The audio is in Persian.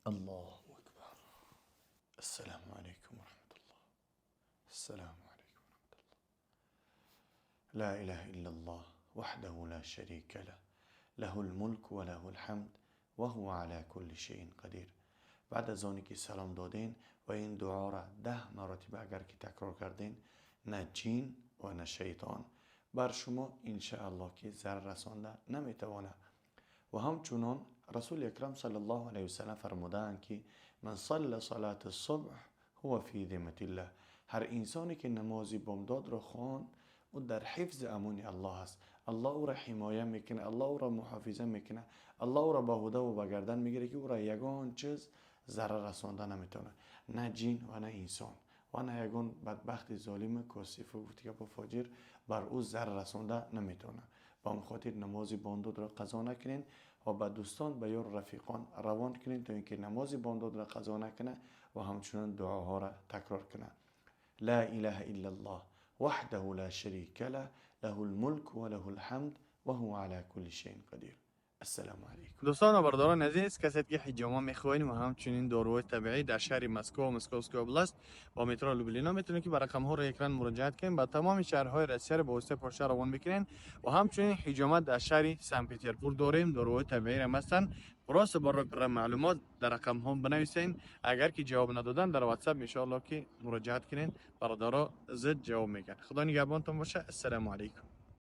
الله أكبر. السلام عليكم ورحمة الله. السلام عليكم ورحمة الله. لا إله إلا الله وحده لا شريك له له الملك وله الحمد وهو على كل شيء قدير. بعد از آنی که سلام دادین و این دعا را 10 مرتبه اگر که تکرار کردین، نه جین و نه شیطان بر شما انشاءالله که ضرر رسانده نمیتوانه. و همچنان رسول اکرم صلی الله علیه و سلم فرمودند که من صلی صلات الصبح هو فی ذمة الله. هر انسانی که نماز بامداد را خواند او در حفظ امان الله است. الله او را حمایه میکنه، الله او را محافظه میکنه، الله او را به هده و به گردن میگیره که او را یگان چیز ضرر رسانده نمیتونه، نه جین و نه انسان و نه یگان بدبخت ظالم کاسف و با فاجر بر او ضرر رسانده نمیتونه. با هم خاطر نماز بامداد را قضا نکنین و به دوستان به یار رفیقان روان کنین تا اینکه نماز بامداد را قضا نکنه و همچنان دعاها را تکرار کنه. لا اله الا الله وحده لا شريك له له الملك وله الحمد وهو على كل شيء قدير. السلام علیکم. دوستان و برادران عزیز، کسی که حجامه میخواین و همچنین داروهای طبیعی در شهر مسکو و مسکوسکای اوبلاست با مترو لوبلینا میتونید که به رقم ها رو اکران مراجعت کنین. با تمام شهرهای روسیه با واسطه پشت روان میکنین و همچنین حجامه در شهر سن پترزبورگ داریم. داروهای طبیعی هم هستن. براس برای معلومات در رقم ها بنویسین. اگر که جواب ندادن در واتساپ ان شاء الله که مراجعت کنین، برادرها زد جواب میگن. خدا نگهبانتون باشه. السلام علیکم.